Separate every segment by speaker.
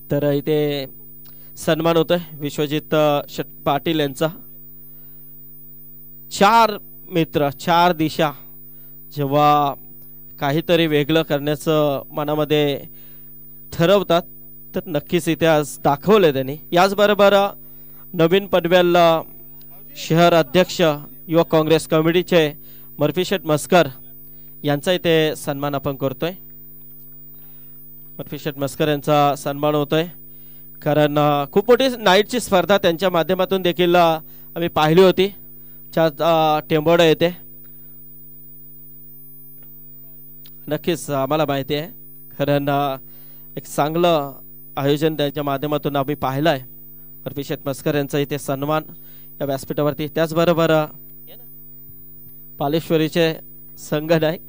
Speaker 1: तर इथे सन्मान होतोय विश्वजित पाटील यांचा। चार मित्र चार दिशा जेव्हा काहीतरी वेगळं करण्याचं मनामध्ये ठरवतात तर नक्कीच इथे आज दाखवले त्यांनी। याचबरोबर नवीन पनवेल शहर अध्यक्ष युवक काँग्रेस कमिटीचे मर्फीशेठ मस्कर यांचा इथे सन्मान आपण करतोय। मर्फीशेठ मस्कर यांचा सन्मान होतोय कारण खूप मोठी नाईटची स्पर्धा त्यांच्या माध्यमातून देखील आम्ही पाहिली होती टेंबोडा येथे। नक्कीच आम्हाला माहिती आहे कारण एक चांगलं आयोजन त्यांच्या माध्यमातून आम्ही पाहिलं आहे। मर्फीशेठ मस्कर यांचा इथे सन्मान या व्यासपीठावरती। त्याचबरोबर पालेश्वरीचे संघ नायक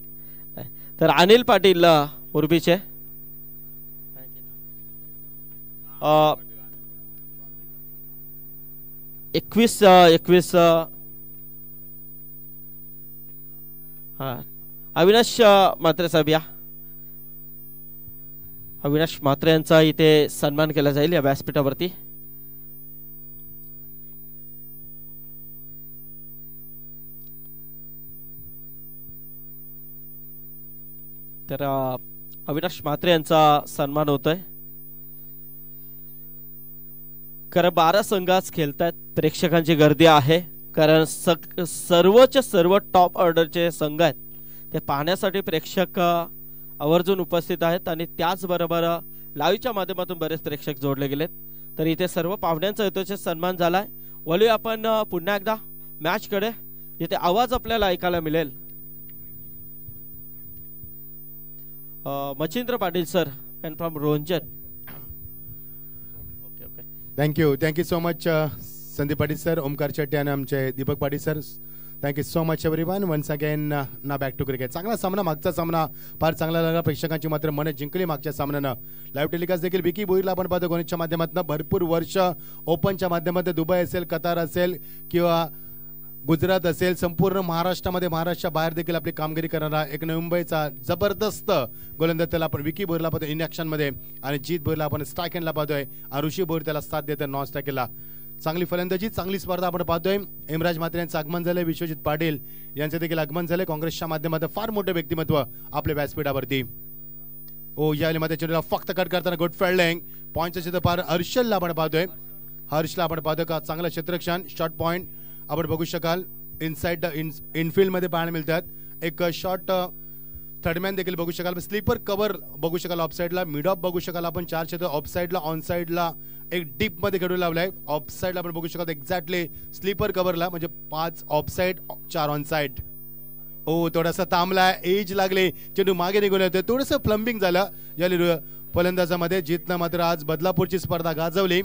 Speaker 1: तर अनिल पाटील उर्बीचे 21 अविनाश म्हात्रे साहेब या अविनाश म्हात्रे यांचा इथे सन्मान केला जाईल या व्यासपीठावरती। तर अविनाश म्हात्रे यांचा सन्मान होतोय कारण 12 संघाच खेळतात, प्रेक्षकांची गर्दी आहे कारण सर्व टॉप ऑर्डरचे संघ आहेत ते पाहण्यासाठी प्रेक्षक आवर्जून उपस्थित आहेत आणि त्याचबरोबर लाईव्हच्या माध्यमातून बरेच प्रेक्षक जोडले गेलेत। तर इथे सर्व पाहुण्यांचा यथोचित सन्मान झालाय। वळूया आपण पुन्हा एकदा मॅच कडे जिथे आवाज आपल्याला ऐकायला मिळेल। Machhindra Patil sir and from Ronjan.
Speaker 2: Thank you so much Sandeep Patil sir, Omkar Shetty आणि आमचे Deepak Patil sir. Thank you so much everyone once again ना बॅक टू क्रिकेट। चांगला सामना, मागचा सामना फार चांगला लागला, प्रेक्षकांची मात्र मने जिंकली मागच्या सामन्यानं। लाईव्ह टेलिकास्ट देखील विकी बोईरला आपण पाहतो गणेशच्या माध्यमातून भरपूर वर्ष ओपनच्या माध्यमातून दुबई असेल, कतार असेल किंवा गुजरात असेल, संपूर्ण महाराष्ट्रामध्ये महाराष्ट्राच्या बाहेर देखील आपली कामगिरी करणारा एक मुंबईचा जबरदस्त गोलंदाज त्याला आपण विकी बोईरला पाहतो इन ॲक्शनमध्ये आणि जीत बोईरला आपण स्ट्राईक हँडला पाहतोय आणि ऋषी बोईर त्याला साथ देतोय नॉन स्ट्राईकला। चांगली फलंदाजी, चांगली स्पर्धा आपण पाहतोय। इमराज म्हात्रे यांचं आगमन झालंय, विश्वजित पाटील यांचं देखील आगमन झालंय। काँग्रेसच्या माध्यमातून फार मोठे व्यक्तिमत्व आपल्या व्यासपीठावरती। यावेळी मध्ये चेंडूला फक्त कट करताना गुड फिल्डिंग, पॉईंटचं क्षेत्र पार हर्षलला आपण पाहतोय। हर्षला आपण पाहतोय का चांगलं क्षेत्ररक्षण, शॉर्ट पॉईंट आपण बघू शकाल इनसाइड इनफिल्ड मध्ये पाहायला मिळतात। एक शॉर्ट थर्डमॅन देखील बघू शकाल, स्लीपर कव्हर बघू शकाल ऑफ साइडला, मिड ऑफ बघू शकाल आपण 4 क्षेत्र ऑफ साइडला, ऑन साइडला एक डीप मध्ये खेळू लावलाय। ऑफ साइडला आपण बघू शकाल एक्झॅक्टली स्लीपर कव्हरला म्हणजे 5 ऑफ साइड 4 ऑन साइड। थोडासा थांबला, एज लागले, चेंडू मागे निघून येतोय, थोडंसं प्लंबिंग झालं या फलंदाजामध्ये। जीतनं मात्र आज बदलापूरची स्पर्धा गाजवली।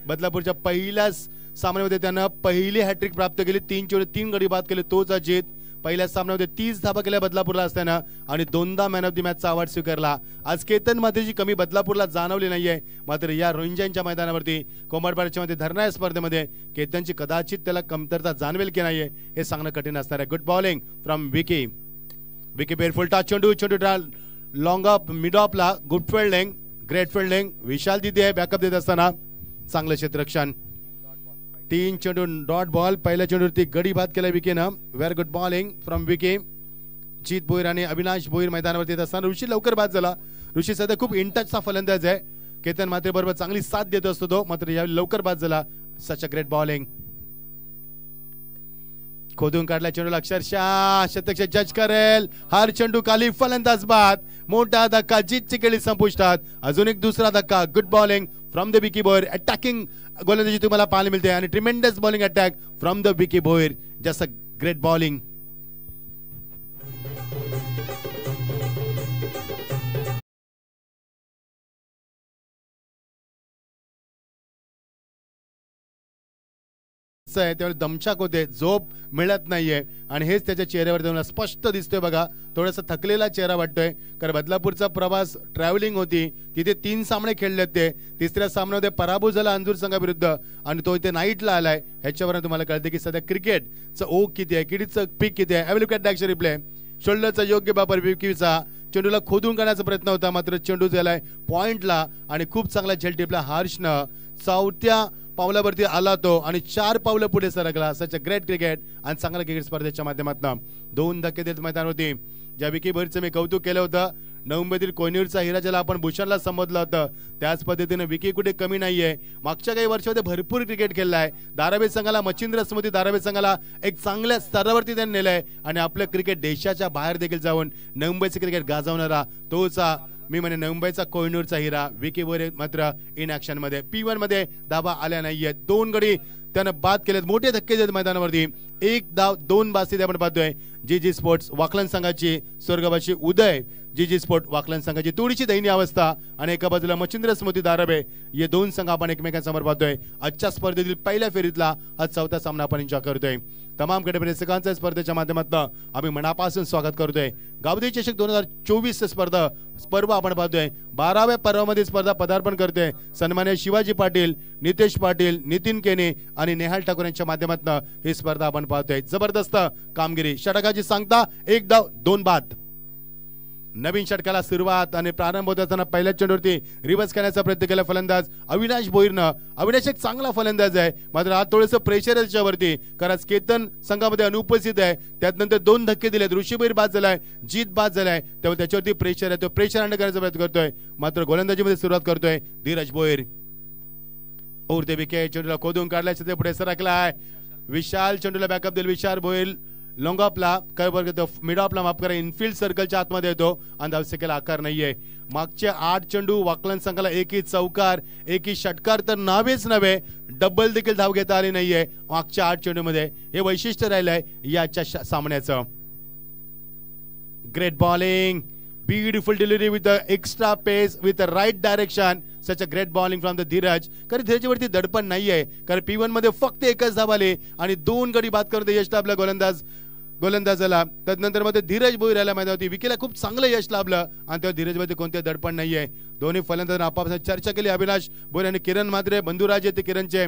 Speaker 2: बदलापूरच्या पहिल्याच सामन्यामध्ये त्यानं पहिली हॅट्रिक प्राप्त केली, 3 गडी बाद केले तोच जीत। पहिल्या सामन्यामध्ये 30 धावा केल्या बदलापूरला असताना आणि 2दा मॅन ऑफ द मॅचचा अवॉर्ड स्वीकारला। आज केतन मात्रेची कमी बदलापूरला जाणवली नाहीये, मात्र या रोंजनच्या मैदानावरती कोंबडपाड्याच्या मध्ये धरणाऱ्या स्पर्धेमध्ये केतनची कदाचित त्याला कमतरता जाणवेल की नाहीये हे सांगणं कठीण असणार आहे। Good bowling from Vicky beautiful touch, चेंडू लॉंग ऑफ मिड ऑफला, good fielding, great fielding. Vishal दिदी आहे बॅकअप देत असताना चांगलं क्षेत्ररक्षण। 3 चेंडू डॉट बॉल, पहिल्या चेंडूवरती गडी बाद केला विकीनं। Very good bowling from Vicky. Jeet Boir आणि अविनाश बोईर मैदानावरती येत असताना ऋषी लवकर बाद झाला। ऋषी सध्या खूप इंटचचा फलंदाज आहे, केतन मात्रे बरोबर चांगली साथ देत असतो तो, मात्र यावेळी लवकर बाद झाला। सच अ ग्रेट बॉलिंग, खोदून काढला चेंडूला, अक्षरशः शतक जज करेल। हर चेंडू खाली, फलंदाज बाद, मोठा धक्का, जीतची केली संपुष्टात। अजून एक दुसरा धक्का, good bowling from the Vicky Boir. Attacking गोलंदाजी तुम्हाला पाहायला मिळते आणि tremendous bowling attack from the Vicky Boir, just a great bowling. त्यावेळी दमछाक होते, झोप मिळत नाहीये आणि हेच त्याच्या चेहऱ्यावर तुम्हाला स्पष्ट दिसतोय बघा। थोडासा थकलेला चेहरा वाटतोय कारण बदलापूरचा प्रवास ट्रॅव्हलिंग होती, तिथे 3 सामने खेळलेत ते। तिसऱ्या सामन्यामध्ये पराभव झाला अंजूर संघाविरुद्ध आणि तो इथे नाईटला आलाय। ह्याच्यावरून तुम्हाला कळते की सध्या क्रिकेटचं ओघ किती आहे, किडीचं पीक किती आहे। Look at the action replay, शोल्डरचा योग्य वापर विकीचा. चेंडूला खोदून काढण्याचा प्रयत्न होता मात्र चेंडू गेलाय पॉइंटला आणि खूप चांगला झेल टिपला हर्षनं. चौथ्या पावलावरती आला तो आणि 4 पावलं पुढे सरकला. सच अ ग्रेट क्रिकेट आणि चांगला क्रिकेट स्पर्धेच्या माध्यमातून 2 धक्के देत मैदानावरती. ज्या विकी भोईरचं मी कौतुक केलं होतं, नवमुंबईतील कोहिनूरचा हिरा ज्याला आपण भूषणला संबोधलं होतं, त्याच पद्धतीने विकी कुठे कमी नाहीये. मागच्या काही वर्षामध्ये भरपूर क्रिकेट खेळलाय. धारावी संघाला मच्छिंद्र स्मृती धारावी संघाला एक चांगल्या स्तरावरती त्यांनी नेलंय आणि आपलं क्रिकेट देशाच्या बाहेर देखील जाऊन मुंबईचे क्रिकेट गाजवणारा तोचा मी म्हणे मुंबईचा कोहिनूरचा हिरा विकी भोईर मात्र इन ऍक्शन मध्ये P1 मध्ये धाबा आल्या नाहीयेत. 2 गडी त्यानं बाद केलेत. मोठे धक्के देत मैदानावरती. 1 धाव 2 बास्ती आपण पाहतोय. जी स्पोर्ट्स वाकलन संघाची स्वर्गवासी उदय, जी स्पोर्ट वाकलन संघाची थोडीशी दयनीय अवस्था आणि एका बाजूला मच्छिंद्र स्मृती धारावे. हे 2 संघ आपण एकमेकांसमोर पाहतोय. आजच्या स्पर्धेतील पहिल्या फेरीतला हा 4था सामना आपण एन्जॉय करतोय. तमाम प्रेक्षकांच्या स्पर्धेच्या माध्यमातून आम्ही मनापासून स्वागत करतोय. गावदेवी चषक 2024 स्पर्धा आपण पाहतोय. 12व्या पर्वामध्ये स्पर्धा पदार्पण करते. सन्मान्य शिवाजी पाटील, नितेश पाटील, नितीन केने आणि नेहाल ठाकूर यांच्या माध्यमातून ही स्पर्धा आपण पाहतोय. जबरदस्त कामगिरी. षटकाची सांगता 1 धाव 2 बाद. नवीन षटकाला सुरुवात आणि प्रारंभ होत असताना पहिल्या चेंडूवरती रिव्हर्स करण्याचा प्रयत्न केला फलंदाज अविनाश भोईरनं. अविनाश एक चांगला फलंदाज आहे मात्र आज थोडंसं प्रेशर आहे त्याच्यावरती कारण केतन संघामध्ये अनुपस्थित आहे. त्यानंतर 2 धक्के दिलेत. ऋषी भोईर बाद झालाय, जीत बाद झालाय, तेव्हा त्याच्यावरती प्रेशर आहे. तो प्रेशर हँडल करण्याचा प्रयत्न करतोय मात्र गोलंदाजीमध्ये सुरुवात करतोय धीरज भोईर. उरते विकेट. चेंडूला खोदून काढलाय, ते पुढे सरकलाय. विशाल चेंडूला बॅकअप दिल. विशाल भोईर लॉंग ऑफला काय बघतो मिड ऑफला माफ करा इनफिल्ड सर्कलच्या आतमध्ये येतो आणि धावसंख्येला आकार नाहीये. मागचे 8 चेंडू वाकलन संघाला एकही चौकार एकही षटकार तर नावेच नव्हे डबल देखील धाव घेता आली नाहीये मागच्या 8 चेंडू मध्ये. हे वैशिष्ट्य राहिलंय याच्या सामन्याचं. Great bowling, beautiful delivery with extra pace with right direction. Such a great bowling from the Dheeraj. कारण धीरजवरती दडपण नाहीये कारण P1 मध्ये फक्त एकच धाव आली आणि 2 गडी बाद करते यश लाभलं गोलंदाजाला. त्यानंतर मध्ये धीरज भोईर आला मैदानावरती. विकीला खूप चांगलं यश लाभलं आणि तेव्हा धीरजमध्ये कोणते दडपण नाहीये. दोन्ही फलंदाजांनी आपापसात चर्चा केली. अविनाश भोईर आणि किरण मात्रे बंधुराज येते किरणचे.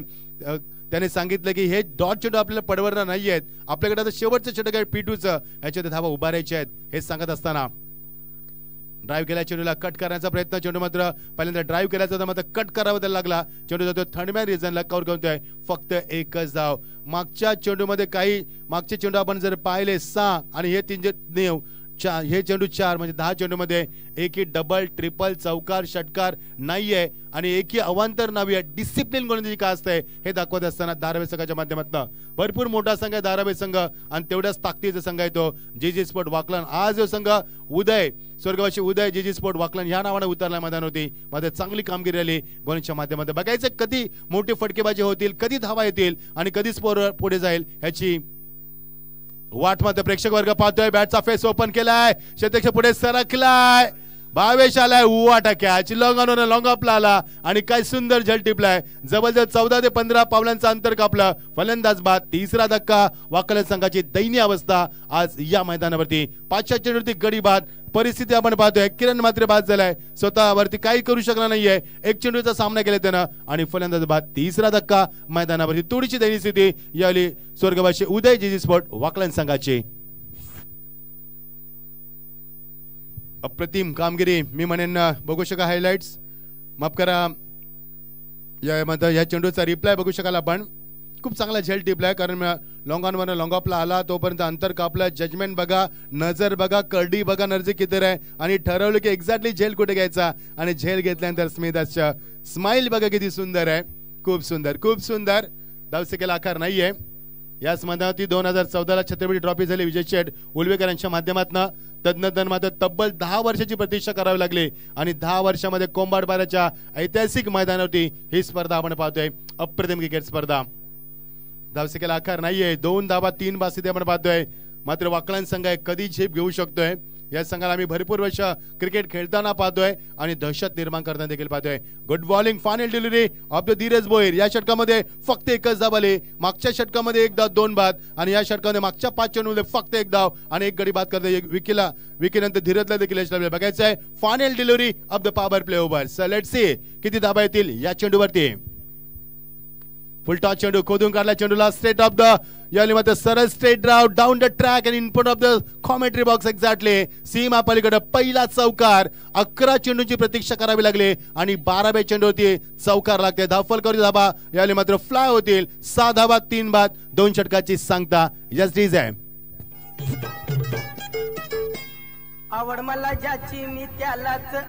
Speaker 2: त्याने सांगितलं की हे डॉट चेंडू आपल्याला पडवणार नाहीयेत. आपल्याकडे आता शेवटचं षटक आहे P2चं, याच्यात धावा उभारायच्या आहेत हे सांगत असताना ड्राईव्ह केला. चेंडूला कट करण्याचा प्रयत्न. चेंडू मात्र पहिल्यांदा ड्राईव्ह केल्याचा होता मात्र कट करावा त्याला लागला. चेंडू जातो थर्डमॅन रिजनला कव्हर करतोय. फक्त एकच धाव. मागच्या चेंडूमध्ये काही मागचे चेंडू आपण जर पाहिले 6 आणि हे 3 हे चेंडू 4 म्हणजे 10 चेंडूमध्ये एकही डबल ट्रिपल चौकार षटकार नाहीये आणि एकही अवांतर नाहीये. डिसिप्लिन गोलंदाजी का असते हे दाखवत असताना धारावी संघाच्या माध्यमातून भरपूर मोठा संघ आहे धारावी संघ आणि तेवढ्याच ताकदीचा संघ आहे तो जी स्पोर्ट वाकलन. आज जो संघ उदय स्वर्गवासी उदय जी स्पोर्ट वाकलन या नावाने उतरला मैदान होती मध्ये चांगली कामगिरी आली गोलंदाजीच्या माध्यमातून. बघायचं कधी मोठी फटकेबाजी होतील, कधी धावा येतील आणि कधी स्कोर पुढे जाईल ह्याची वाट मात्र प्रेक्षक वर्ग पाहतोय. बॅटचा फेस ओपन केलाय, शतक पुढे सरकलाय, भावेश आलाय, उवाटा कॅच लॉंग ऑफला आला आणि काय सुंदर झेल टिपलाय. जवळजवळ 14 ते 15 पावलांचं अंतर कापलं. फलंदाज बाद. 3रा धक्का. वाकलन संघाची दयनीय अवस्था आज या मैदानावरती. 5 चेंडूवरती गडी बाद. परिस्थिती आपण पाहतोय. किरण मात्र बाद झालाय, स्वतःवरती काही करू शकला नाहीये. 1 चेंडूचा सामना केला त्यानं आणि फलंदाज बाद. 3रा धक्का मैदानावरती. थोडीशी दयनीय स्थिती यावेळी स्वर्गवासी उदय जी स्पोर्ट वाकलन संघाची. अप्रतिम कामगिरी मी म्हणेन. बघू शका हायलाइट्स, माफ करा या चेंडूचा रिप्लाय बघू शकाल आपण. खूप चांगला झेल टिपलाय कारण लॉंग ऑन वर लॉंग ऑफला आला तोपर्यंत अंतर कापलं. जजमेंट बघा, नजर बघा, करडी बघा नजर किती आहे आणि ठरवलं की एक्झॅक्टली झेल कुठे घ्यायचा आणि झेल घेतल्यानंतर स्मिताच्या स्माइल बघा किती सुंदर आहे. खूप सुंदर खूप सुंदर. धावसंख्येला आकार नाहीये. या स्पर्धेत 2014ला छत्रपती ट्रॉफी झाली विजय शेठ उलवेकर यांच्या माध्यमातून. तदनंतर मात्र तब्बल 10 वर्षाची प्रतीक्षा करावी लागली आणि 10 वर्षामध्ये कोंबाडबाराच्या ऐतिहासिक मैदानावरती ही स्पर्धा आपण पाहतोय. अप्रतिम क्रिकेट स्पर्धा. धावसंख्येला आकार नाहीये. 2 धावा 3 बास्ती आपण पाहतोय. मात्र वाकलन संघ कधी झेप घेऊ शकतोय. या संघाला आम्ही भरपूर वर्ष क्रिकेट खेळताना पाहतोय आणि दहशत निर्माण करताना देखील पाहतोय. Good bowling final delivery of the Dheeraj Bhoir. या षटकामध्ये फक्त एकच धाव आली. मागच्या षटकामध्ये 1 धाव 2 बाद आणि या षटकामध्ये मागच्या 5 चेंडूमध्ये फक्त 1 धाव आणि 1 गडी बाद करते. विकीनंतर धीरजला देखील यश लाभले. बघायचं आहे final delivery of the power play over. So let's see किती धावा येतील या चेंडूवरती. फुल टॉस चेंडू खोदून काढला चेंडूला स्ट्रेट ऑफ द याली मात्र सरळ straight drive down the track and in front of the commentary box exactly सीमा पलीकडे पहिला चौकार 11 चेंडूंची प्रतीक्षा करावी लागली आणि 12व्या चेंडूवरती चौकार लागते धावफल करू धाबा याली मात्र फ्लाय होतील 6 धाबा 3 बाद 2 षटकाची सांगता जस्ट इज आहे
Speaker 3: आवड मला ज्याची मी त्यालाच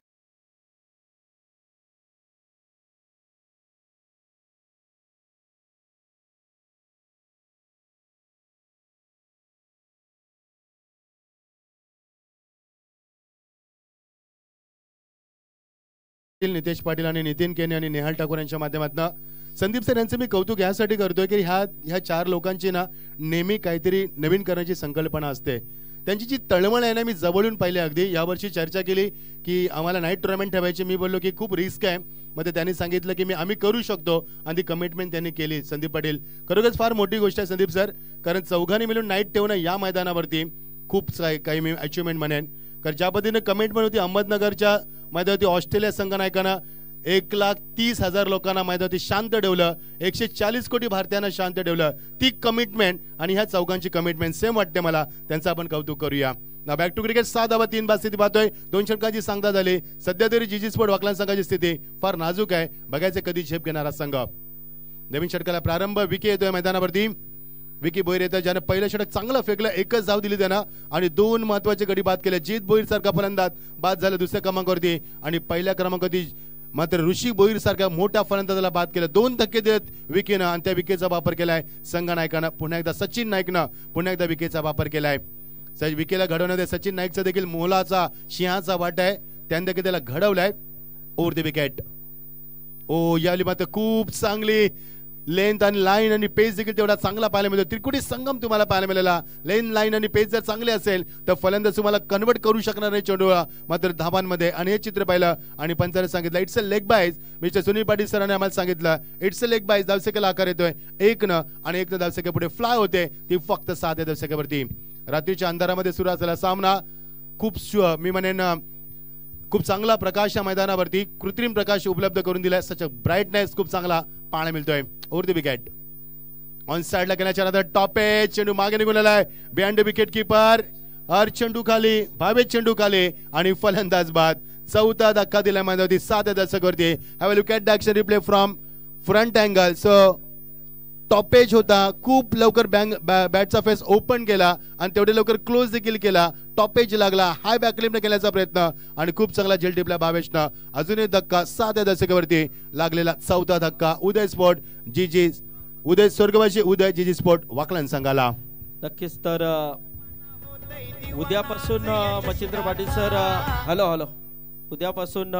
Speaker 2: नितेश पाटील आणि नितीन केने आणि नेहाल ठाकूर यांच्या माध्यमातून संदीप सर यांचं मी कौतुक यासाठी करतोय की ह्या 4 लोकांची ना नेहमी काहीतरी नवीन करण्याची संकल्पना असते त्यांची जी तळमळ आहे ना मी जवळून पाहिली अगदी यावर्षी चर्चा केली की आम्हाला नाईट टुर्नामेंट ठेवायची मी बोललो की खूप रिस्क आहे मग त्यांनी सांगितलं की आम्ही करू शकतो आणि ती कमिटमेंट त्यांनी केली संदीप पाटील खरोखरच फार मोठी गोष्ट आहे संदीप सर कारण चौघांनी मिळून नाईट ठेवणं या मैदानावरती खूप काही मी अचिव्हमेंट म्हणेन कारण ज्या पद्धतीने कमिटमेंट होती अहमदनगरच्या मैदानावरती ऑस्ट्रेलिया संघनायकांना 1,30,000 लोकांना मैदानावरती शांत ठेवलं 140 कोटी भारतीयांना शांत ठेवलं ती कमिटमेंट आणि ह्या चौघांची कमिटमेंट सेम वाटते मला त्यांचं आपण कौतुक करूया ना बॅक टू क्रिकेट 7 धावा 3 बाद स्थिती पाहतोय 2 षटकांची सांगता झाली सध्या तरी जीजी स्पोर्ट वाकलान संघाची स्थिती फार नाजूक आहे बघायचे कधी झेप घेणारा संघ नवीन षटकाला प्रारंभ विकी येतोय मैदानावरती विकी बोईर येतं ज्यानं पहिलं षटक चांगलं फेकलं एकच धाव दिली त्यानं आणि 2 महत्वाचे गडी बाद केले जीत बोईर सारखा फलंदाज बाद झाला दुसऱ्या क्रमांकावरती आणि पहिल्या क्रमांकावरती मात्र ऋषी बोईर सारख्या मोठ्या फलंदाजाला बाद केलं 2 धक्के देत विकीनं आणि त्या विकेचा वापर केलाय संघ नायकानं पुन्हा एकदा सचिन नाईकनं पुन्हा एकदा विकेचा वापर केलाय विकेला घडवण्यात सचिन नाईकचा देखील मोलाचा सिंहाचा वाटा आहे त्याने देखील त्याला घडवलाय ओव्हर द विकेट ओ याली मात्र खूप चांगली लेंथ आणि लाईन आणि पेस देखील तेवढा चांगला पाहायला मिळतो त्रिकुटी संगम तुम्हाला पाहायला मिळाला लेन लाईन आणि पेस जर चांगले असेल तर फलंदाज तुम्हाला कन्वर्ट करू शकणार नाही चेंडूला मात्र धावांमध्ये आणि हे चित्र पाहिलं आणि पंचाने सांगितलं it's a leg byes mister Sunil Patil सरांनी आम्हाला सांगितलं इट्स अ लेग बाईज धावसेकेला आकार येतोय 1 आणि 1 धावसेके पुढे फ्लाय होते ती फक्त 7 धावसेकेवरती रात्रीच्या अंधारामध्ये सुरू असलेला सामना खूप मी म्हणेन खूप चांगला प्रकाश या मैदानावरती कृत्रिम प्रकाश उपलब्ध करून दिलाय सच ब्राईटनेस खूप चांगला पाहायला मिळतोय ओव्हर द विकेट ऑन साइडला केल्याच्या नंतर टॉप एज चेंडू मागे निघून आलाय बिहाइंड द विकेट कीपर चेंडू खाली भावे चेंडू खाली आणि फलंदाज बाद 4था धक्का दिला मैदानावरती 7 दशकावरती have a look at the action replay from front angle so top edge होता खूप लवकर बॅटचा फेस ओपन केला आणि तेवढे लवकर क्लोज देखील केला टॉप एज लागला हाय बॅकलिपने केल्याचा प्रयत्न आणि खूप चांगला झेल टिपला भावेशनं अजूनही धक्का 7 दशकावरती लागलेला 4था धक्का उदय स्पोर्ट जीजी उदय स्वर्गवासी उदय जीजी स्पोर्ट वाकलन संघाला
Speaker 1: नक्कीच तर उद्यापासून मच्छिंद्र पाटील सर हॅलो उद्यापासून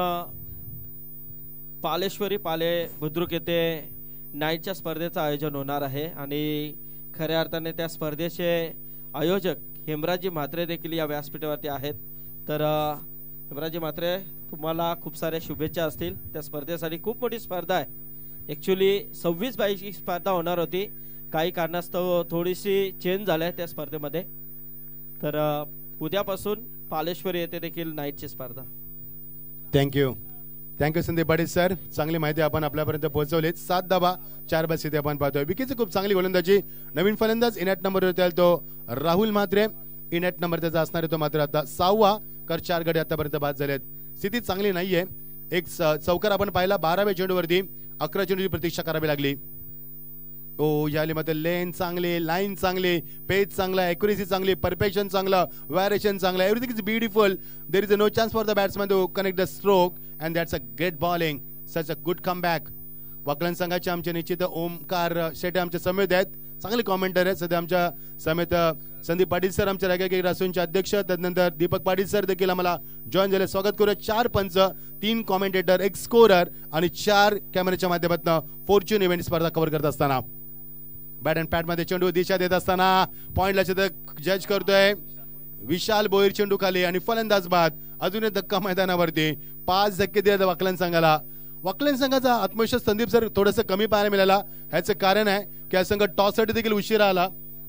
Speaker 1: पालेश्वरी पाले बुद्रुक येथे नाईटच्या स्पर्धेचं आयोजन होणार आहे आणि खऱ्या अर्थाने त्या स्पर्धेचे आयोजक हेमराजी म्हात्रे देखील या व्यासपीठावरती आहेत तर हेमराजी म्हात्रे तुम्हाला खूप साऱ्या शुभेच्छा असतील त्या स्पर्धेसाठी खूप मोठी स्पर्धा आहे ॲक्च्युली 26 बाईची स्पर्धा होणार होती काही कारणास्तव थोडीशी चेंज झाली आहे त्या स्पर्धेमध्ये तर उद्यापासून पालेश्वरी येथे देखील नाईटची स्पर्धा
Speaker 2: थँक्यू संदीप पाटील सर चांगली माहिती आपण आपल्यापर्यंत पोहोचवली 7 धावा 4 बाद स्थिती आपण पाहतोय विकीची खूप चांगली गोलंदाजी नवीन फलंदाज इनॅट नंबर तो राहुल म्हात्रे इनॅट नंबर त्याचा असणार तो मात्र आता 6वा कर 4 गडी आतापर्यंत बाद झालेत स्थिती चांगली नाहीये एक चौकार आपण पाहिला 12व्या चेंडूवरती 11 चेंडूची प्रतीक्षा करावी लागली ओ याली मात्र लेन चांगली लाईन चांगली पेज चांगला ॲक्युरेसी चांगली परफेक्शन चांगलं व्हायरेशन चांगलं everything is beautiful there is a no chance for the batsman to connect the stroke and that's a great bowling such a good comeback Waklan संघाचे आमचे निश्चित ओमकार शेटे आमचे समेत आहेत चांगले कॉमेंटर आहेत सध्या आमच्या समेत संदीप पाटील सर आमच्या रायगड रासूंचे अध्यक्ष त्यानंतर दीपक पाटील सर देखील आम्हाला जॉईन झाले स्वागत करूया 4 पंच 3 कॉमेंटेटर 1 स्कोरर आणि 4 कॅमेऱ्याच्या माध्यमातून फॉर्च्यून इव्हेंट स्पर्धा कव्हर करत असताना बॅट अँड पॅट मध्ये चेंडू दिशा देत असताना पॉइंटला जज करतोय विशाल बोईर चेंडू खाली आणि फलंदाज बाद अजून धक्का मैदानावरती 5 धक्के दिले वाकलन संघाला वाकलन संघाचा आत्मविश्वास संदीप सर थोडंसं कमी पाहायला मिळाला ह्याचं कारण आहे की हा संघ टॉससाठी देखील उशिरा आला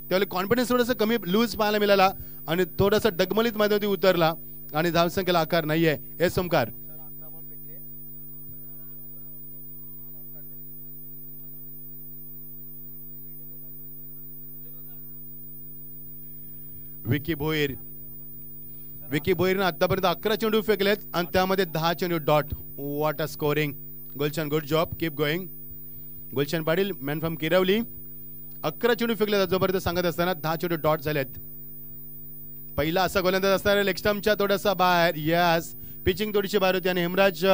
Speaker 2: त्यावेळी कॉन्फिडन्स थोडंसं कमी लूज पाहायला मिळाला आणि थोडंसं डगमलीत मैदानावरती उतरला आणि धावसंख्येला आकार नाहीये हे सोमकार विकी भोईर. विकी भोईरने आतापर्यंत 11 चेंडू फेकलेत आणि त्यामध्ये 10 चेंडू dot. What a scoring. Gulshan good job, keep going. Gulshan Patil man from Kirawali. 11 चेंडू फेकले जोपर्यंत सांगत असताना 10 चेंडू डॉट झालेत. पहिला असा गोलंदाज असणार लेग स्टंपच्या थोडासा बाहेर. यस, पिचिंग थोडीशी बाहेर होती आणि हेमराज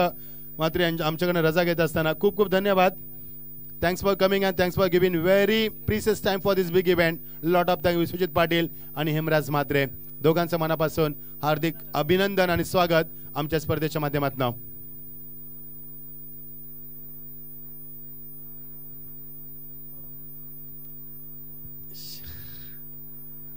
Speaker 2: मात्र आमच्याकडे रजा घेत असताना खूप खूप धन्यवाद. Thanks for coming and thanks for giving very precious time for this big event. Lot of thanks Vishwajit Patil आणि हेमराज मात्रे दोघांचं मनापासून हार्दिक अभिनंदन आणि स्वागत आमच्या स्पर्धेच्या माध्यमातून.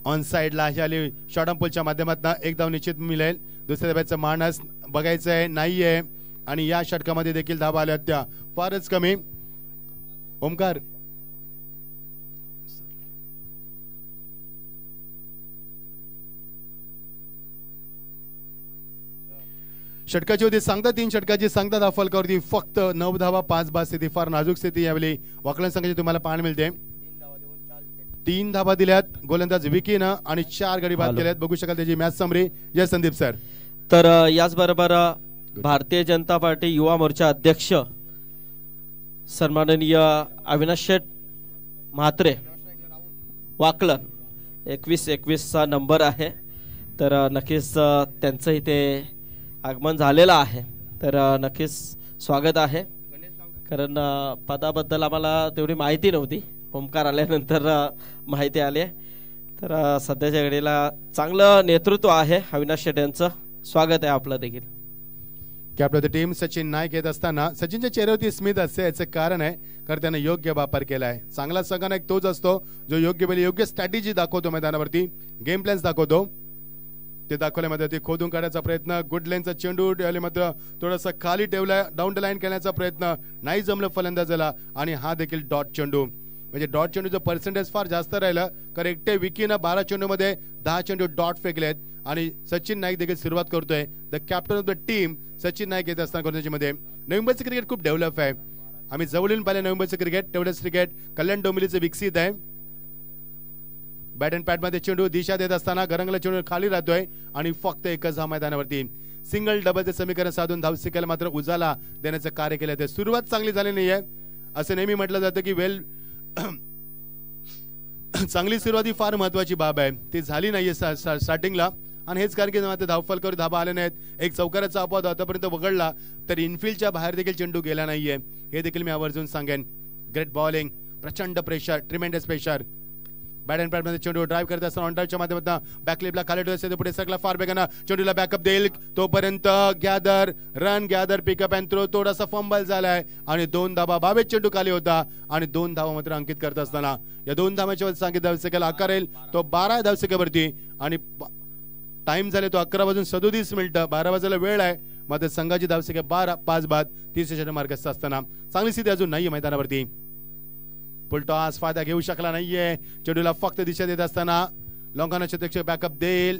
Speaker 2: ऑन साइडला आली शॉर्ट ऑन पुलच्या माध्यमातून एक धाव निश्चित मिळेल. दुसऱ्या धाब्याचं मानस बघायचं आहे नाहीये आणि या षटकामध्ये देखील धावा आल्या त्या फारच कमी. ओमकार षटकाची होती सांगता 3 षटकाची सांगता धाव फलकावरती फक्त 9 धावा 5 बाद स्थिती. फार नाजूक स्थिती यावेळी वाकलन संघाची तुम्हाला पाहायला मिळते. 3 धावा दिल्यात गोलंदाज विकीनं आणि 4 गडी बाद केल्यात. बघू शकाल त्याची मॅच समरी. जय संदीप सर.
Speaker 1: तर याचबरोबर भारतीय जनता पार्टी युवा मोर्चा अध्यक्ष सन्माननीय अविनाश शेठ म्हात्रे वाकलन 21-21 चा नंबर आहे. तर नक्कीच त्यांचं इथे आगमन झालेलं आहे. तर नक्कीच स्वागत आहे. कारण पदाबद्दल आम्हाला तेवढी माहिती नव्हती. ओमकार आल्यानंतर माहिती आली. तर सध्याच्या घडीला चांगलं नेतृत्व आहे अविनाश शेठ यांचं. स्वागत आहे आपलं देखील.
Speaker 2: की आपलं टीम सचिन नाईक येत असताना सचिनच्या चेहऱ्यावरती स्मित असते. याचं कारण आहे कारण त्याने योग्य वापर केला आहे. चांगला संघनायक तोच असतो जो योग्य वेळी योग्य स्ट्रॅटेजी दाखवतो मैदानावरती. गेम प्लॅन्स दाखवतो. ते दाखवल्यामध्ये ते खोदून काढायचा प्रयत्न. गुड लेनचा चेंडू मात्र थोडासा खाली ठेवला. डाऊन द लाईन खेळण्याचा प्रयत्न नाही जमलं फलंदाजाला आणि हा देखील डॉट चेंडू. म्हणजे डॉट चेंडूचं पर्सेंटेज फार जास्त राहिलं कारण एकटे विकीनं 12 चेंडूमध्ये 10 चेंडू डॉट फेकलेत आणि सचिन नाईक देखील सुरुवात करतोय. The captain of the team Sachin Naik येत असताना गोलंदाजीमध्ये. नवी मुंबईचं क्रिकेट खूप डेव्हलप आहे. आम्ही जवळून पाहिलं नवी मुंबईचं क्रिकेट. तेवढंच क्रिकेट कल्याण डोंबिवलीचं विकसित आहे. बॅट अँड पॅडमध्ये चेंडू दिशा देत असताना गरंगला चेंडू खाली राहतोय आणि फक्त एकच धाव मैदानावरती. सिंगल डबलचे समीकरण साधून धावसिकेला मात्र उजाला देण्याचं कार्य केलं. ते सुरुवात चांगली झाली नाहीये असं नेहमी म्हटलं जातं की चांगली सुरुवात ही फार महत्वाची बाब आहे. ती झाली नाहीये स्टार्टिंगला आणि हेच कारण की मात्र धावफलकावर धाबा आले नाहीत. एक चौकाराचा अपवाद आतापर्यंत वगळला तर इनफिल्डच्या बाहेर देखील चेंडू गेला नाहीये. हे देखील मी आवर्जून सांगेन. ग्रेट बॉलिंग, प्रचंड pressure, tremendous pressure. Bat and पॅडमध्ये चेंडू ड्राईव्ह करत असताना ऑन ड्राईव्हच्या माध्यमातून बॅकलिपला खाली ठेवत पुढे सरकला फार बेगानं चेंडूला बॅकअप देईल तोपर्यंत gather run gather pickup and throw. थोडासा फंबल झालाय आणि 2 धावा. 22 चेंडू खाली होता आणि 2 धावा मात्र अंकित करत असताना या 2 धावांच्या सांगितलं धावसेकेला आकार येईल तो 12 धावसेकेवरती आणि टाइम झाले तो 11:37 12 वाजायला वेळ आहे. मात्र संघाची धावसेके 12 5 बाद 30 मार्कसचा असताना चांगली स्थिती अजून नाहीये मैदानावरती. फुलटॉस फायदा घेऊ शकला नाहीये. चेंडूला फक्त दिशा देत असताना लॉंगाना क्षेत्ररक्षक बॅकअप देईल.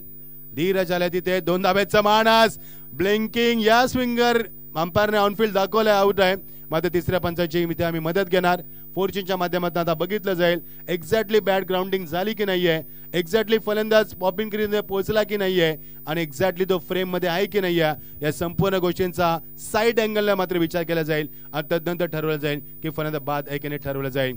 Speaker 2: धीरज आले तिथे 2 धाब्याचा मानस ब्लिंकिंग या स्विंगर अंपायरने ऑनफिल्ड दाखवले आउट आहे. मात्र तिसऱ्या पंचाची इथे आम्ही मदत घेणार. 4 चेनच्या माध्यमातून आता बघितलं जाईल एक्झॅक्टली बॅट ग्राउंडिंग झाली की नाहीये. एक्झॅक्टली फलंदाज पॉपिंग क्रीजमध्ये पोहोचला की नाहीये आणि एक्झॅक्टली तो फ्रेम मध्ये आहे की नाहीये या संपूर्ण गोष्टींचा साईड अँगलला मात्र विचार केला जाईल आणि तदनंतर ठरवलं जाईल की फलंदाज बाद आहे की नाही ठरवलं जाईल.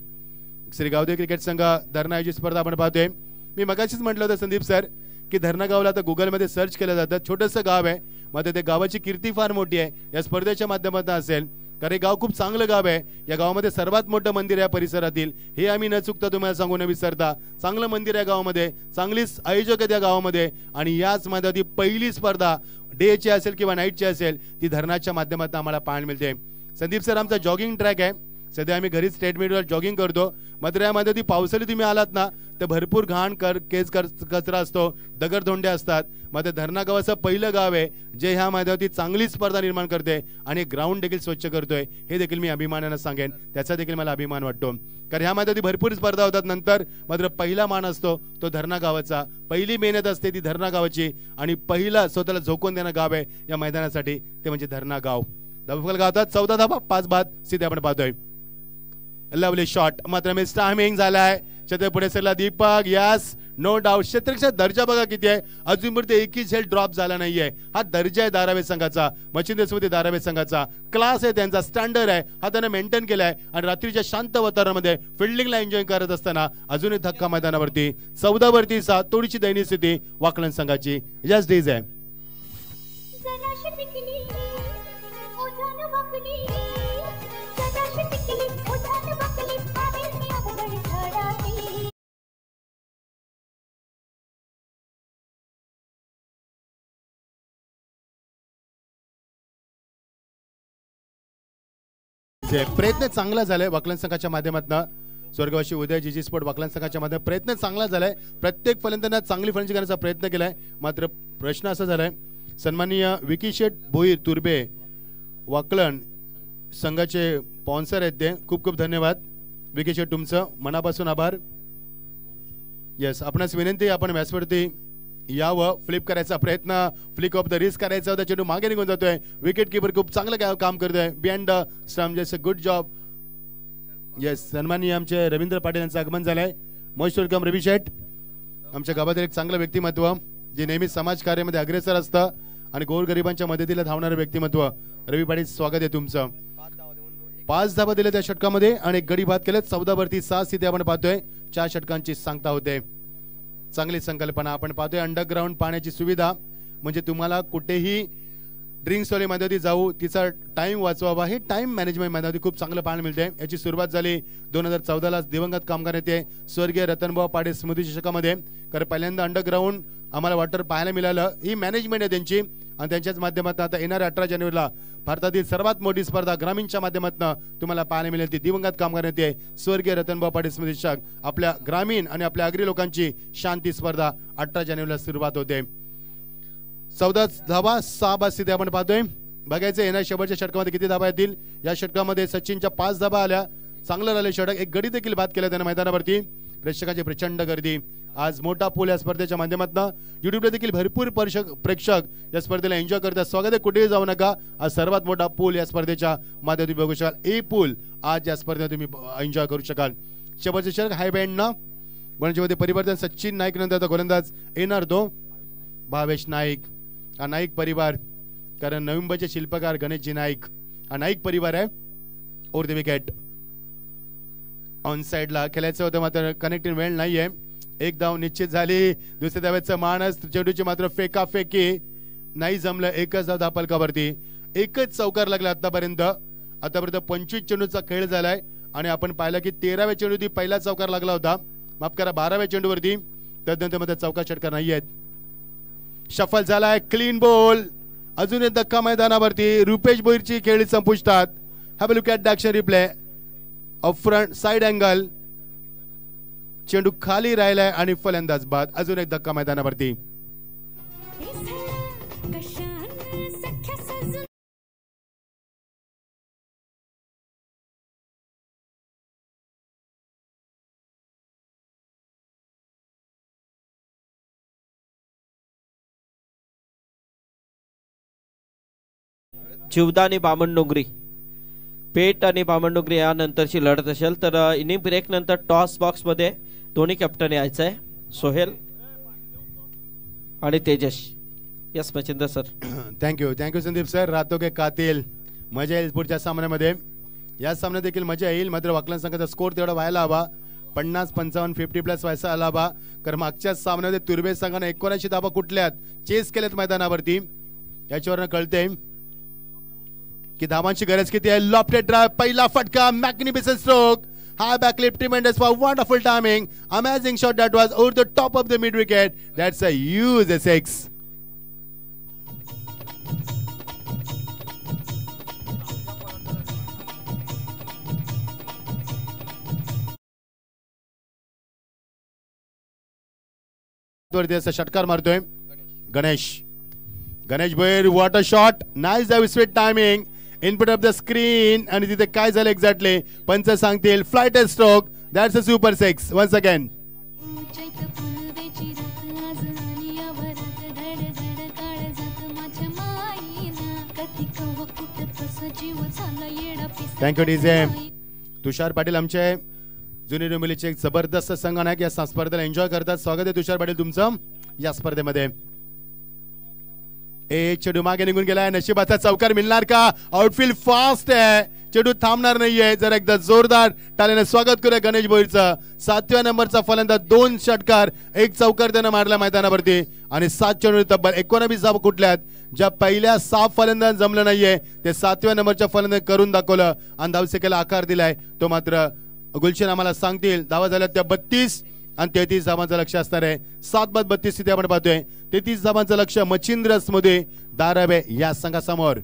Speaker 2: श्री गावदेवी क्रिकेट संघ धरणा आयोजित स्पर्धा आपण पाहतोय. मी मगाशीच म्हटलं होतं संदीप सर की धरणा गावला आता गुगलमध्ये सर्च केलं जातं. छोटंसं गाव आहे मात्र त्या गावाची कीर्ती फार मोठी आहे. या स्पर्धेच्या माध्यमातून असेल कारण हे गाव खूप चांगलं गाव आहे. या गावामध्ये सर्वात मोठं मंदिर आहे परिसरातील. हे आम्ही न चुकता तुम्हाला सांगू न विसरता. चांगलं मंदिर आहे गावामध्ये. चांगलीच आयोजक आहे त्या गावामध्ये आणि याच मध्ये पहिली स्पर्धा डेची असेल किंवा नाईटची असेल ती धरणाच्या माध्यमातून आम्हाला पाहायला मिळते. संदीप सर आमचा जॉगिंग ट्रॅक आहे. सध्या आम्ही घरी स्टेट मीटवर जॉगिंग करतो. मात्र यामध्ये ती पावसाळी तुम्ही आलात ना तर भरपूर घाण कचरा असतो, दगडधोंडे असतात. मात्र धरणा गावाचं पहिलं गाव आहे जे ह्या मैदानावरती चांगली स्पर्धा निर्माण करते आणि ग्राउंड देखील स्वच्छ करतोय. हे देखील मी अभिमानानं सांगेन. त्याचा देखील मला अभिमान वाटतो कारण ह्या मैदानावरती भरपूर स्पर्धा होतात. नंतर मात्र पहिला मान असतो तो धरणा गावाचा. पहिली मेहनत असते ती धरणा गावाची आणि पहिला स्वतःला झोकून देणं गाव आहे या मैदानासाठी ते म्हणजे धरणा गाव. दबफल गावात 14 धावा 5 बाद स्थिती आपण पाहतोय. लवली शॉट मात्र मिस टायमिंग झालाय. छत्र पुढे सरला दीपक. Yes, no doubt. क्षेत्ररक्षक दर्जा बघा किती आहे. अजूनपर्यंत एकही झेल ड्रॉप झाला नाहीये. हा दर्जा आहे धारावी संघाचा, मच्छिंद्र स्मृती धारावी संघाचा. क्लास आहे त्यांचा, स्टँडर्ड आहे, हा त्याने मेंटेन केलाय. आणि रात्रीच्या शांत वातावरणामध्ये फिल्डिंगला एन्जॉय करत असताना अजून एक धक्का मैदानावरती. 14 वरती 7. थोडीशी दयनीय स्थिती वाकलन संघाची. जस्ट डीज आहे. प्रयत्न चांगला झालाय वाकलन संघाच्या माध्यमातून. स्वर्गवासी उदय जीजी स्पोर्ट वाकलन संघाच्या माध्यमातून प्रयत्न चांगला झालाय. प्रत्येक फलंदाजांना चांगली फलंदाजी करण्याचा प्रयत्न केलाय. मात्र प्रश्न असा झालाय, सन्माननीय विकी शेठ भोईर तुर्बे वाकलन संघाचे स्पॉन्सर आहेत ते. खूप खूप धन्यवाद विकी शेठ, तुमचं मनापासून आभार. यस, आपणास विनंती, आपण व्यासवरती यावं. फ्लिप करायचा प्रयत्न, फ्लिक ऑफ द रिस्क करायचा होता, चेंडू मागे निघून जातोय. विकेट किपर खूप चांगलं काम करतोय behind the stump. Just good job. Yes, सन्माननीय आमचे रवींद्र पाटील यांचं आगमन झालंय. मोस्ट वेलकम रवी शेठ. आमच्या गावातील एक चांगलं व्यक्तिमत्व, जे नेहमी समाज कार्यामध्ये अग्रेसर असतं आणि गोरगरिबांच्या मदतीला धावणारं व्यक्तिमत्व. रवी पाटील, स्वागत आहे तुमचं. 5 धाबा दिले त्या षटकामध्ये आणि एक गडी बाद केले. 14 वरती 7 स्थिती आपण पाहतोय. 4 षटकांची सांगता होते. चांगली संकल्पना आपण पाहतोय. अंडरग्राउंड पाण्याची सुविधा, म्हणजे तुम्हाला कुठेही ड्रिंक्स वाले मध्ये जाऊ, तिचा टाइम वाचवावा, हे टाइम मॅनेजमेंट मध्ये खूप चांगलं पाहायला मिळते. याची सुरुवात झाली 2014 दिवंगत कामगार नेते स्वर्गीय रतनभाऊ पाटील स्मृती चषकामध्ये. कारण पहिल्यांदा अंडरग्राउंड आम्हाला वॉटर पाहायला मिळालं. ही मॅनेजमेंट आहे त्यांची आणि त्यांच्याच माध्यमातून आता येणाऱ्या 18 जानेवारीला भारतातील सर्वात मोठी स्पर्धा ग्रामीणच्या माध्यमातून तुम्हाला पाहायला मिळेल. ती दिवंगत कामगार नेते स्वर्गीय रतनभाऊ पाटील स्मृती चषक. आपल्या ग्रामीण आणि आपल्या अग्री लोकांची शांती स्पर्धा 18 जानेवारीला सुरुवात होते. 14 धाबा 6 बाद स्थिती आपण पाहतोय. बघायचं येणाऱ्या शेवटच्या षटकामध्ये किती धाबा येतील. या षटकामध्ये सचिनच्या 5 धाबा आल्या. चांगलं राहिले षटक. एक गडी देखील बाद केला त्याने मैदानावरती. प्रेक्षकांची प्रचंड गर्दी. आज मोठा पूल या स्पर्धेच्या माध्यमातून युट्यूबला देखील भरपूर प्रेक्षक या स्पर्धेला एन्जॉय करतात. स्वागत आहे, कुठेही जाऊ नका. आज सर्वात मोठा पूल या स्पर्धेच्या माध्यमातून बघू शकाल. ए पूल आज या स्पर्धेत तुम्ही एन्जॉय करू शकाल. शेवटचे षटक हाय बँडनं गणजीमध्ये परिवर्तन. सचिन नाईक नंतर आता गोलंदाज येणार तो भावेश नाईक. हा नाईक परिवार, कारण नवी मुंबईचे शिल्पकार गणेशजी नाईक, हा नाईक परिवार आहे. Over the wicket. ऑन साइडला खेळायचं होतं, मात्र कनेक्टिंग वेळ नाहीये. एक धाव निश्चित झाली. दुसऱ्या धावेचा मानस. चेंडूची मात्र फेकाफेकी नाही जमलं. एकच धाव धापलकावरती. एकच चौकार लागला आतापर्यंत. 25 चेंडूचा खेळ झालाय आणि आपण पाहिलं की 13व्या चेंडूवरती पहिला चौकार लागला होता. माफ करा, 12व्या चेंडूवरती. त्यानंतर मध्ये चौकार षटकार नाही आहेत. शफल झालाय. Clean ball. अजून एक धक्का मैदानावरती. रुपेश भोईरची खेळी संपुष्टात. Have a look at the action replay off front side angle. चेंडू खाली राहिलाय आणि फलंदाज बाद. अजून एक धक्का मैदानावरती.
Speaker 1: जीवदानी बामणडोंगरी. पेट आणि बामणडोंगरी यानंतरची लढत असेल तर इनिंग ब्रेक नंतर टॉस बॉक्स मध्ये दोन्ही कॅप्टन यायचं आहे. सोहेल आणि Tejas. Yes Machhindra sir.
Speaker 2: Thank you Sandeep sir. राहतो के कातील. मजा येईल पुढच्या सामन्यामध्ये. या सामन्यात देखील मजा येईल. मात्र वाकलन संघाचा स्कोर तेवढा व्हायला हवा. 50, 55, 50+ व्हायचा आला हवा. कारण मागच्या सामन्यामध्ये तुर्बे संघाने 79 धाबा कुठल्यात चेस केल्यात मैदानावरती. याच्यावरनं कळते की धावांची गरज किती आहे. लॉफ्टेड ड्राइव्ह, पहिला फटका, magnificent stroke, high back lip, tremendous for wonderful timing, amazing shot that was over the top of the mid wicket. That's a huge six. षटकार मारतोय Ganesh Bhoir. What a shot. Nice the sweet timing. Input of the screen. आणि तिथे काय झालं exactly पंच सांगतील. Flight stroke. That's a super 6 once again. Thank you DJ. Tushar Patil आमचे junior मुलीचे एक जबरदस्त संघटक या स्पर्धेला एन्जॉय करतात. स्वागत आहे तुषार पाटील तुमचं या स्पर्धेमध्ये. चेडू मागे निघून गेलाय. नशिबाचा चौकार मिळणार का? आउटफील्ड फास्ट आहे. चेडू थांबणार नाहीये. जर एकदा जोरदार टाळ्याने स्वागत करूया गणेश भोईरचं. 7व्या नंबरचा फलंदाज 2 षटकार 1 चौकार त्यानं मारला मैदानावरती आणि 7 चेंडू तब्बल 19 धावा कुठल्यात. ज्या पहिल्या 6 फलंदाज जमलं नाहीये ते 7व्या नंबरच्या फलंदाज करून दाखवलं आणि धावसंख्येला आकार दिलाय. तो मात्र गुलशन आम्हाला सांगतील. धावा झाल्या त्या 32 आणि 33 धावांचं लक्ष असणार आहे. 7 बाद 32 स्थिती आपण पाहतोय. 33 धावांचं लक्ष मच्छिंद्र स्मृती दारावे या संघासमोर.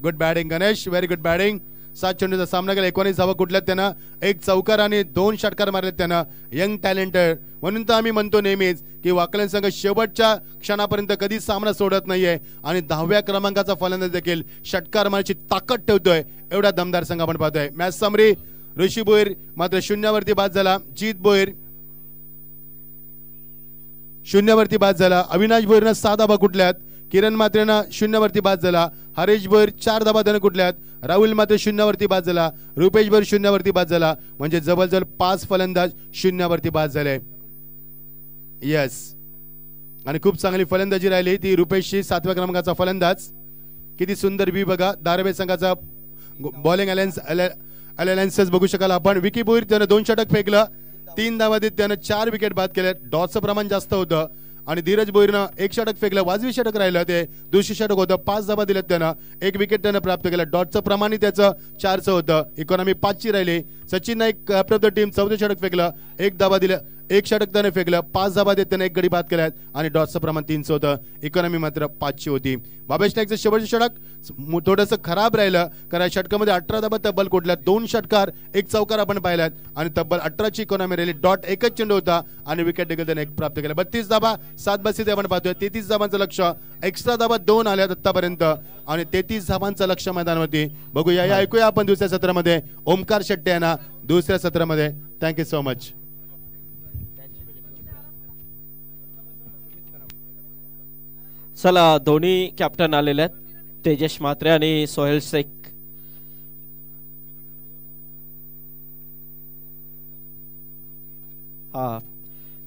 Speaker 2: Good batting Ganesh, very good batting. 7 चेंडूचा सामना केला. 19 धावा कुठल्यात त्यानं. 1 चौकार आणि 2 षटकार मारले त्यानं. यंग टॅलेंटेड म्हणून तर आम्ही म्हणतो नेहमीच की वाकलन संघ शेवटच्या क्षणापर्यंत कधी सामना सोडत नाहीये आणि 10व्या क्रमांकाचा फलंदाज देखील षटकार मारण्याची ताकद ठेवतोय. एवढा दमदार संघ आपण पाहतोय. मॅच समरी ऋषी भोईर मात्र शून्यावरती बाद झाला. जीत भोईर शून्यावरती बाद झाला. अविनाश भोईरनं 6 धावा कुठल्यात. किरण मात्रेनं शून्यावरती बाद झाला. हरेश भोईर 4 धावा त्यानं कुठल्यात. राहुल मात्र शून्यावरती बाद झाला. रुपेश भोईर शून्यावरती बाद झाला. म्हणजे जवळजवळ 5 फलंदाज शून्यावरती बाद झाले. यस आणि खूप चांगली फलंदाजी राहिली ती रुपेशची. 7व्या क्रमांकाचा फलंदाज. किती सुंदर बी बघा. दारवे संघाचा बॉलिंग अलायन्सेस बघू शकाल आपण. विकी भोईर त्यानं 2 षटक फेकलं. 3 धावा देत त्यानं 4 विकेट बाद केल्या. डॉटचं प्रमाण जास्त होतं आणि धीरज भोईरनं 1 षटक फेकलं. वाजवी षटक राहिलं ते दुसरी षटक होतं. 5 धावा दिल्यात त्यानं. 1 विकेट त्यानं प्राप्त केलं. डॉटचं प्रमाण त्याचं 4चं होतं. इकॉनॉमी 5ची राहिली. Sachin Naik captain of the team 4थं षटक फेकलं. 1 धावा दिलं. 1 षटक त्याने फेकलं. 5 धावा देत त्यानं 1 गडी बाद केल्यात आणि डॉटचं प्रमाण 3चं होतं. इकॉनॉमी मात्र 5ची होती. बाबेश नाईकचं शेवटचं षटक थोडंसं खराब राहिलं कारण षटकामध्ये 18 धावा तब्बल कोटल्यात. 2 षटकार 1 चौकार आपण पाहिल्यात आणि तब्बल 18ची इकॉनॉमी राहिली. डॉट 1च चेंडू होता आणि विकेट देखील त्याने 1 प्राप्त केला. 32 धावा 7 बस आपण पाहतोय. 33 धावांचं लक्ष. एक्स्ट्रा धावा 2 आल्यात आतापर्यंत आणि 33 धावांचं लक्ष मैदानावरती. बघूया या ऐकूया आपण दुसऱ्या सत्रामध्ये ओमकार शेट्टे यांना दुसऱ्या सत्रामध्ये. Thank you so much.
Speaker 1: चला दोन्ही कॅप्टन आलेले आहेत. तेजस म्हात्रे आणि सोहेल शेख.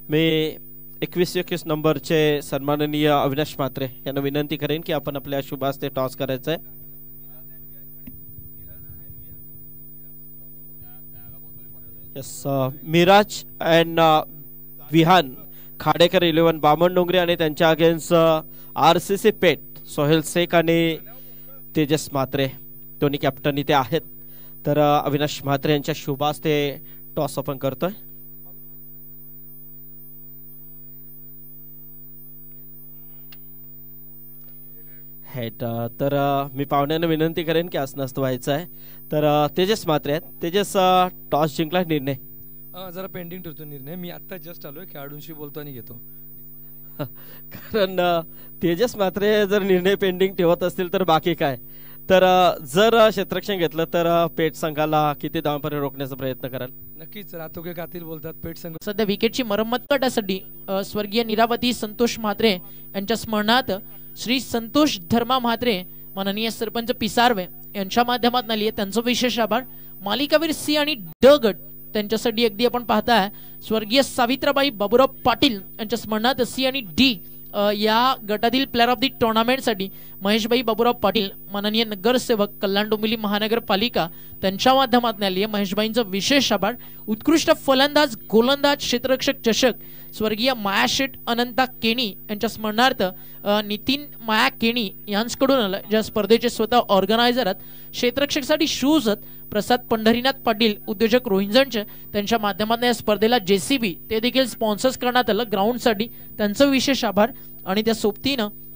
Speaker 1: मी 21 नंबरचे सन्माननीय अविनाश म्हात्रे यांना विनंती करेन की आपण आपल्या शुभ हस्ते टॉस करायचं आहे. यस मिराज अँड विहान खाडेकर 11 बामण डोंगरे आणि त्यांच्या अगेन्स्ट RCC पेट सोहेल शेख आणि तेजस म्हात्रे दोन्ही कॅप्टन इथे आहेत. तर अविनाश म्हात्रे यांच्या शुभ हस्ते टॉस आपण करतोय. हेड तर मी पाहुण्यांना विनंती करेन की असं नसतं व्हायचं आहे. तर तेजस म्हात्रे आहेत. तेजस टॉस जिंकला निर्णय
Speaker 4: जरा पेंडिंग ठेवतो निर्णय. मी आता जस्ट आलोय. खेळाडूंशी बोलतो आणि घेतो.
Speaker 1: कारण तेजस म्हात्रे जर निर्णय पेंडिंग ठेवत असतील तर बाकी काय. तर जर क्षेत्ररक्षण घेतलं तर पेट संघाला किती धावांपर्यंत रोखण्याचा प्रयत्न कराल?
Speaker 4: नक्कीच. रातोगे कातील बोलतात. पेट संघ
Speaker 5: सध्या विकेटची मरम्मत करण्यासाठी स्वर्गीय निरावती संतोष म्हात्रे यांच्या स्मरणार्थ श्री संतोष धर्मा म्हात्रे माननीय सरपंच पिसारवे यांच्या माध्यमातून आली आहे. त्यांचं विशेष आभार. मालिकावीर सी आणि ड गट त्यांच्यासाठी अगदी आपण पाहताय स्वर्गीय सावित्राबाई बाबूराव पाटील यांच्या स्मरणार्थ सी आणि डी या गटातील प्लेअर ऑफ द टुर्नामेंटसाठी महेशभाई बाबूराव पाटील माननीय नगरसेवक कल्याण डोंबिवली महानगरपालिका त्यांच्या माध्यमातून आली आहे. महेशभाईंचं विशेष आभार. उत्कृष्ट फलंदाज गोलंदाज क्षेत्ररक्षक चषक स्वर्गीय मायाशेठ अनंता केणी यांच्या स्मरणार्थ नितीन माया केणी यांच्याकडून आलं. ज्या स्पर्धेचे स्वतः ऑर्गनायझर आहेत. क्षेत्ररक्षकसाठी शूज आहेत प्रसाद पंढरीनाथ पाटील उद्योजक रोहिंजनचे त्यांच्या माध्यमातून या स्पर्धेला JCB ते देखील स्पॉन्सर्स करण्यात आलं ग्राउंडसाठी. त्यांचं विशेष आभार आणि त्या सोबतीनं